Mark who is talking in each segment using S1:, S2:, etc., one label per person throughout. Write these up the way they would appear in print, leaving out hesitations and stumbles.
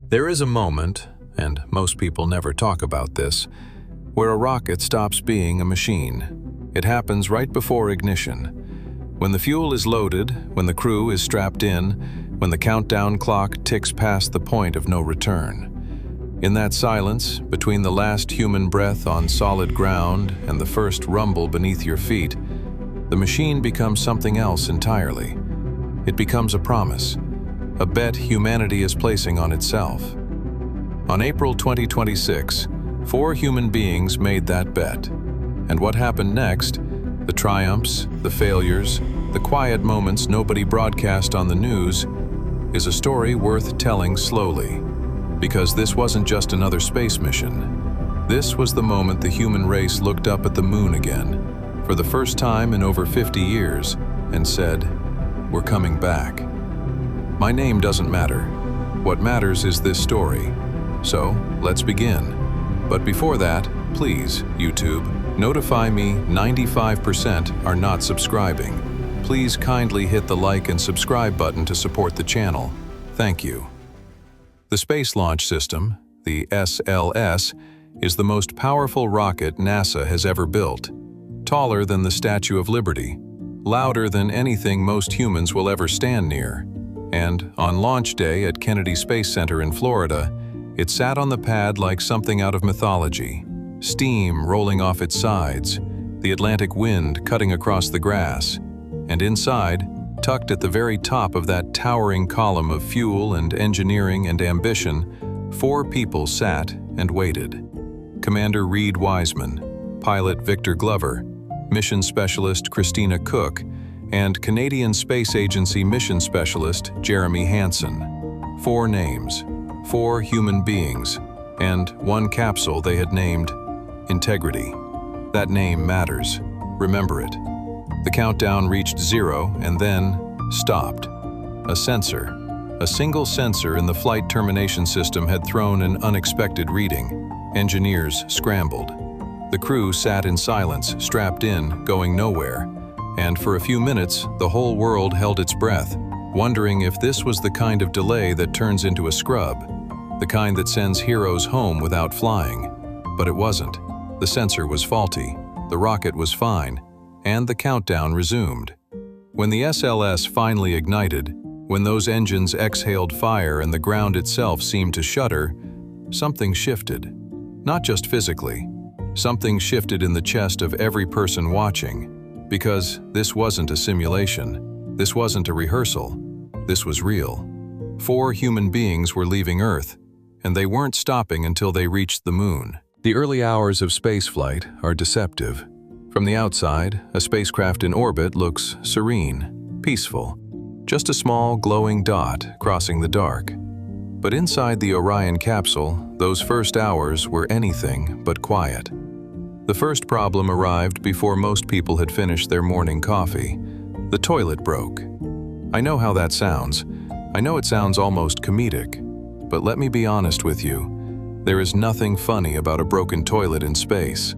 S1: There is a moment, and most people never talk about this, where a rocket stops being a machine. It happens right before ignition. When the fuel is loaded, when the crew is strapped in, when the countdown clock ticks past the point of no return. In that silence, between the last human breath on solid ground and the first rumble beneath your feet, the machine becomes something else entirely. It becomes a promise, a bet humanity is placing on itself. On April 2026, 4 human beings made that bet. And what happened next, the triumphs, the failures, the quiet moments nobody broadcast on the news, is a story worth telling slowly. Because this wasn't just another space mission. This was the moment the human race looked up at the moon again, for the first time in over 50 years, and said, "We're coming back." My name doesn't matter. What matters is this story. So, let's begin. But before that, please, YouTube, notify me 95% are not subscribing. Please kindly hit the like and subscribe button to support the channel. Thank you. The Space Launch System, the SLS, is the most powerful rocket NASA has ever built. Taller than the Statue of Liberty, louder than anything most humans will ever stand near. And on launch day at Kennedy Space Center in Florida, it sat on the pad like something out of mythology. Steam rolling off its sides, the Atlantic wind cutting across the grass, and inside, tucked at the very top of that towering column of fuel and engineering and ambition, 4 people sat and waited. Commander Reed Wiseman, pilot Victor Glover, mission specialist Christina Cook, and Canadian Space Agency mission specialist Jeremy Hansen. 4 names, 4 human beings, and 1 capsule they had named Integrity. That name matters. Remember it. The countdown reached 0 and then stopped. A sensor, a single sensor in the flight termination system had thrown an unexpected reading. Engineers scrambled. The crew sat in silence, strapped in, going nowhere. And for a few minutes, the whole world held its breath, wondering if this was the kind of delay that turns into a scrub, the kind that sends heroes home without flying. But it wasn't. The sensor was faulty, the rocket was fine, and the countdown resumed. When the SLS finally ignited, when those engines exhaled fire and the ground itself seemed to shudder, something shifted. Not just physically. Something shifted in the chest of every person watching. Because this wasn't a simulation. This wasn't a rehearsal. This was real. 4 human beings were leaving Earth, and they weren't stopping until they reached the moon. The early hours of spaceflight are deceptive. From the outside, a spacecraft in orbit looks serene, peaceful, just a small glowing dot crossing the dark. But inside the Orion capsule, those first hours were anything but quiet. The first problem arrived before most people had finished their morning coffee. The toilet broke. I know how that sounds. I know it sounds almost comedic. But let me be honest with you. There is nothing funny about a broken toilet in space.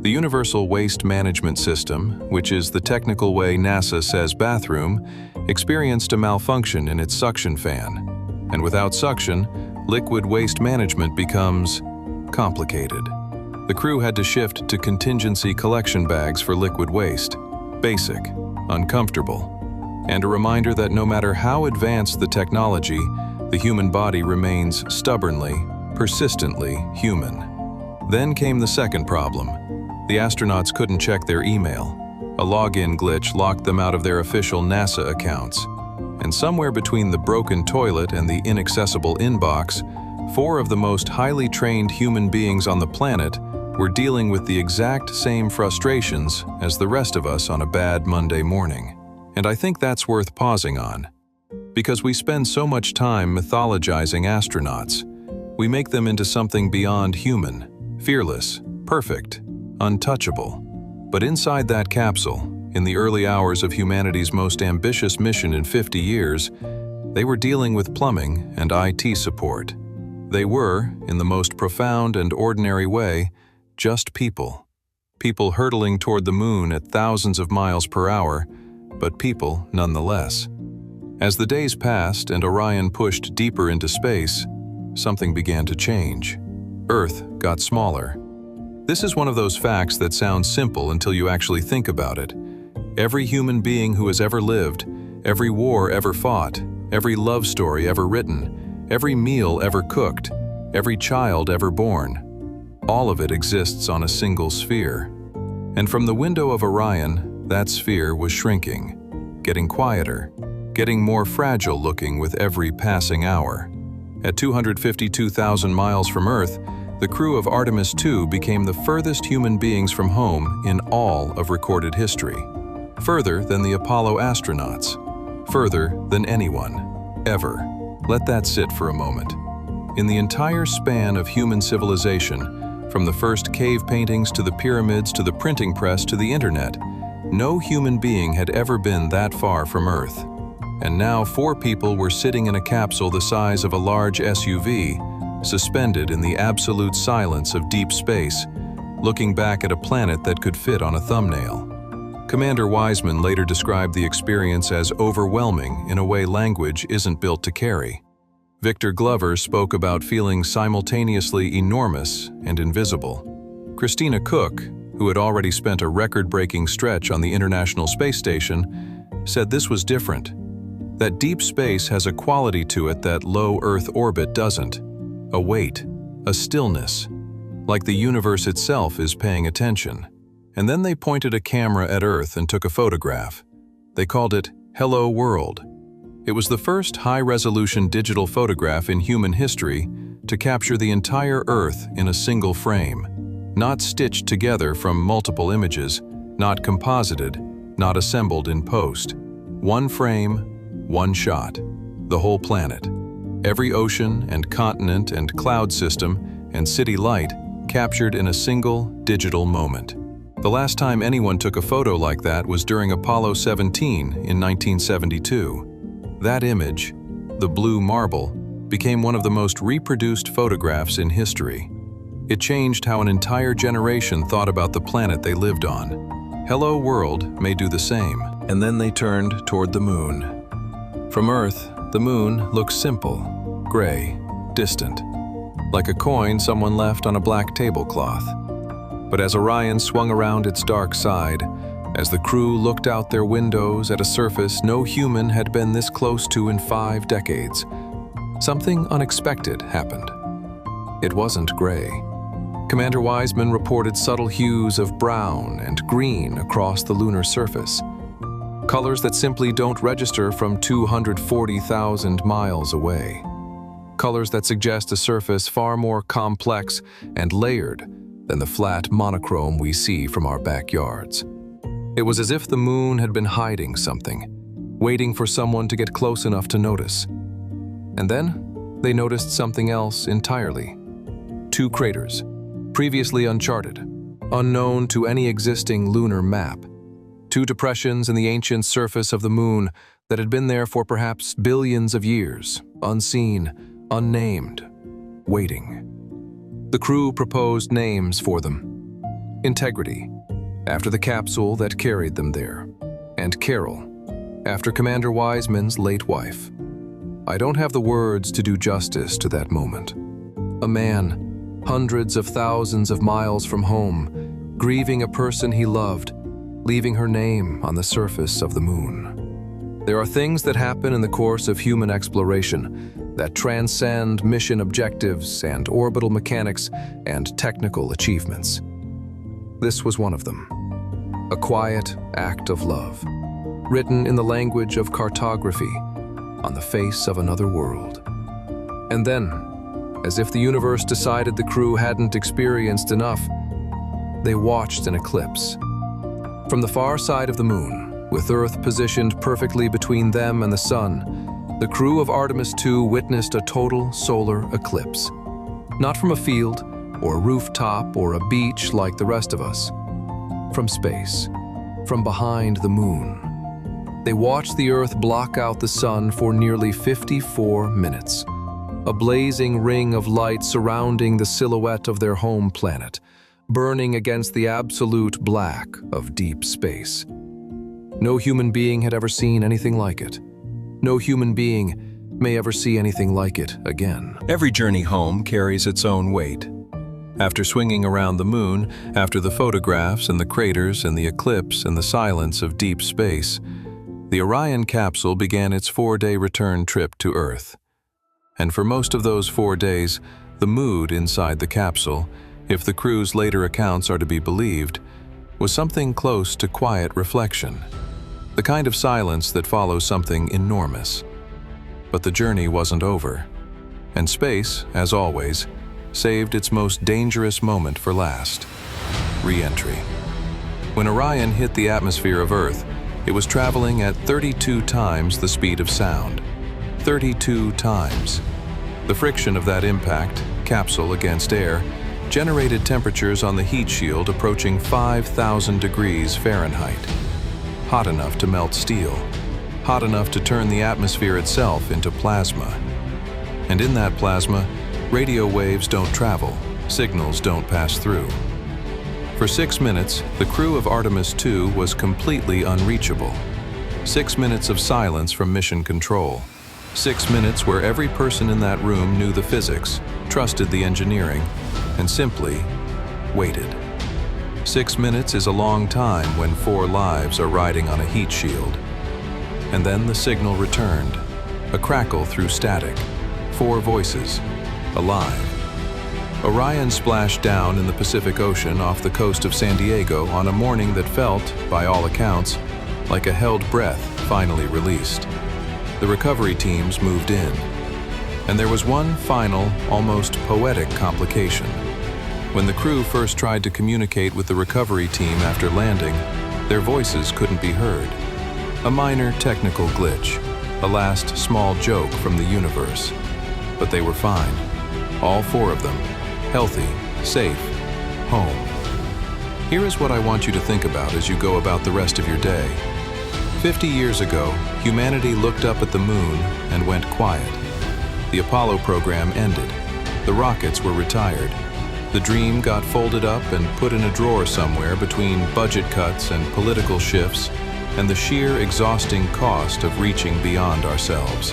S1: The Universal Waste Management System, which is the technical way NASA says bathroom, experienced a malfunction in its suction fan. And without suction, liquid waste management becomes complicated. The crew had to shift to contingency collection bags for liquid waste. Basic, uncomfortable, and a reminder that no matter how advanced the technology, the human body remains stubbornly, persistently human. Then came the second problem. The astronauts couldn't check their email. A login glitch locked them out of their official NASA accounts. And somewhere between the broken toilet and the inaccessible inbox, 4 of the most highly trained human beings on the planet were dealing with the exact same frustrations as the rest of us on a bad Monday morning. And I think that's worth pausing on. Because we spend so much time mythologizing astronauts. We make them into something beyond human, fearless, perfect, untouchable. But inside that capsule, in the early hours of humanity's most ambitious mission in 50 years, they were dealing with plumbing and IT support. They were, in the most profound and ordinary way, just people. People hurtling toward the moon at thousands of miles per hour, but people nonetheless. As the days passed and Orion pushed deeper into space, something began to change. Earth got smaller. This is one of those facts that sounds simple until you actually think about it. Every human being who has ever lived, every war ever fought, every love story ever written, every meal ever cooked, every child ever born, all of it exists on a single sphere. And from the window of Orion, that sphere was shrinking, getting quieter, getting more fragile looking with every passing hour. At 252,000 miles from Earth, the crew of Artemis II became the furthest human beings from home in all of recorded history. Further than the Apollo astronauts. Further than anyone, ever. Let that sit for a moment. In the entire span of human civilization, from the first cave paintings to the pyramids to the printing press to the internet, no human being had ever been that far from Earth. And now 4 people were sitting in a capsule the size of a large SUV, suspended in the absolute silence of deep space, looking back at a planet that could fit on a thumbnail. Commander Wiseman later described the experience as overwhelming in a way language isn't built to carry. Victor Glover spoke about feeling simultaneously enormous and invisible. Christina Cook, who had already spent a record-breaking stretch on the International Space Station, said this was different. That deep space has a quality to it that low Earth orbit doesn't. A weight, a stillness, like the universe itself is paying attention. And then they pointed a camera at Earth and took a photograph. They called it Hello World. It was the first high-resolution digital photograph in human history to capture the entire Earth in a single frame, not stitched together from multiple images, not composited, not assembled in post. One frame, one shot, the whole planet. Every ocean and continent and cloud system and city light captured in a single digital moment. The last time anyone took a photo like that was during Apollo 17 in 1972. That image, the blue marble, became one of the most reproduced photographs in history. It changed how an entire generation thought about the planet they lived on. Hello World may do the same. And then they turned toward the moon. From Earth, the moon looks simple, gray, distant, like a coin someone left on a black tablecloth. But as Orion swung around its dark side, as the crew looked out their windows at a surface no human had been this close to in 5 decades, something unexpected happened. It wasn't gray. Commander Wiseman reported subtle hues of brown and green across the lunar surface, colors that simply don't register from 240,000 miles away. Colors that suggest a surface far more complex and layered than the flat monochrome we see from our backyards. It was as if the moon had been hiding something, waiting for someone to get close enough to notice. And then they noticed something else entirely. 2 craters, previously uncharted, unknown to any existing lunar map. 2 depressions in the ancient surface of the moon that had been there for perhaps billions of years, unseen, unnamed, waiting. The crew proposed names for them. Integrity, after the capsule that carried them there, and Carol, after Commander Wiseman's late wife. I don't have the words to do justice to that moment. A man, hundreds of thousands of miles from home, grieving a person he loved, leaving her name on the surface of the moon. There are things that happen in the course of human exploration that transcend mission objectives and orbital mechanics and technical achievements. This was one of them. A quiet act of love, written in the language of cartography on the face of another world. And then, as if the universe decided the crew hadn't experienced enough, they watched an eclipse. From the far side of the moon, with Earth positioned perfectly between them and the sun, the crew of Artemis II witnessed a total solar eclipse. Not from a field, or a rooftop, or a beach like the rest of us. From space, from behind the moon. They watched the Earth block out the sun for nearly 54 minutes. A blazing ring of light surrounding the silhouette of their home planet, burning against the absolute black of deep space. No human being had ever seen anything like it. No human being may ever see anything like it again. Every journey home carries its own weight. After swinging around the moon, after the photographs and the craters and the eclipse and the silence of deep space, the Orion capsule began its 4-day return trip to Earth. And for most of those 4 days, the mood inside the capsule, if the crew's later accounts are to be believed, was something close to quiet reflection, the kind of silence that follows something enormous. But the journey wasn't over, and space, as always, saved its most dangerous moment for last: re-entry. When Orion hit the atmosphere of Earth, it was traveling at 32 times the speed of sound. 32 times. The friction of that impact, capsule against air, generated temperatures on the heat shield approaching 5,000 degrees Fahrenheit. Hot enough to melt steel. Hot enough to turn the atmosphere itself into plasma. And in that plasma, radio waves don't travel, signals don't pass through. For 6 minutes, the crew of Artemis 2 was completely unreachable. 6 minutes of silence from mission control. 6 minutes where every person in that room knew the physics, trusted the engineering, and simply waited. 6 minutes is a long time when 4 lives are riding on a heat shield. And then the signal returned, a crackle through static, 4 voices, alive. Orion splashed down in the Pacific Ocean off the coast of San Diego on a morning that felt, by all accounts, like a held breath finally released. The recovery teams moved in. And there was one final, almost poetic complication. When the crew first tried to communicate with the recovery team after landing, their voices couldn't be heard. A minor technical glitch, a last small joke from the universe. But they were fine. All 4 of them, healthy, safe, home. Here is what I want you to think about as you go about the rest of your day. 50 years ago, humanity looked up at the moon and went quiet. The Apollo program ended. The rockets were retired. The dream got folded up and put in a drawer somewhere between budget cuts and political shifts and the sheer exhausting cost of reaching beyond ourselves.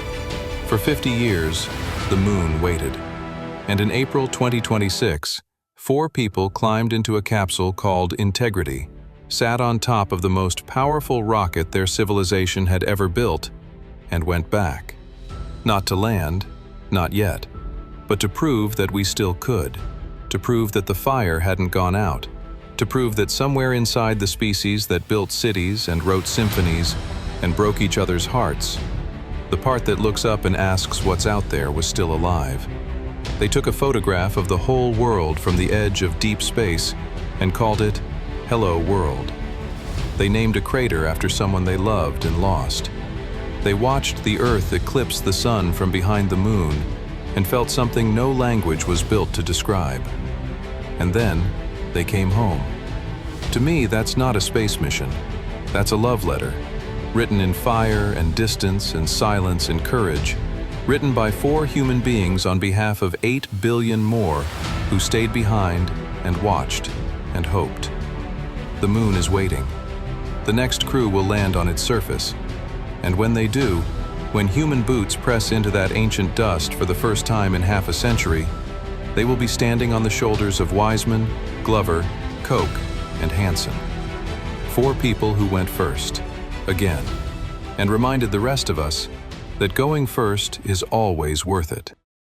S1: For 50 years, the moon waited. And in April 2026, 4 people climbed into a capsule called Integrity, sat on top of the most powerful rocket their civilization had ever built, and went back. Not to land, not yet, but to prove that we still could, to prove that the fire hadn't gone out, to prove that somewhere inside the species that built cities and wrote symphonies and broke each other's hearts, the part that looks up and asks what's out there was still alive. They took a photograph of the whole world from the edge of deep space and called it Hello World. They named a crater after someone they loved and lost. They watched the Earth eclipse the sun from behind the moon and felt something no language was built to describe. And then they came home. To me, that's not a space mission. That's a love letter, written in fire and distance and silence and courage, written by 4 human beings on behalf of 8 billion more who stayed behind and watched and hoped. The moon is waiting. The next crew will land on its surface. And when they do, when human boots press into that ancient dust for the first time in half a century, they will be standing on the shoulders of Wiseman, Glover, Koch, and Hansen. 4 people who went first, again, and reminded the rest of us that going first is always worth it.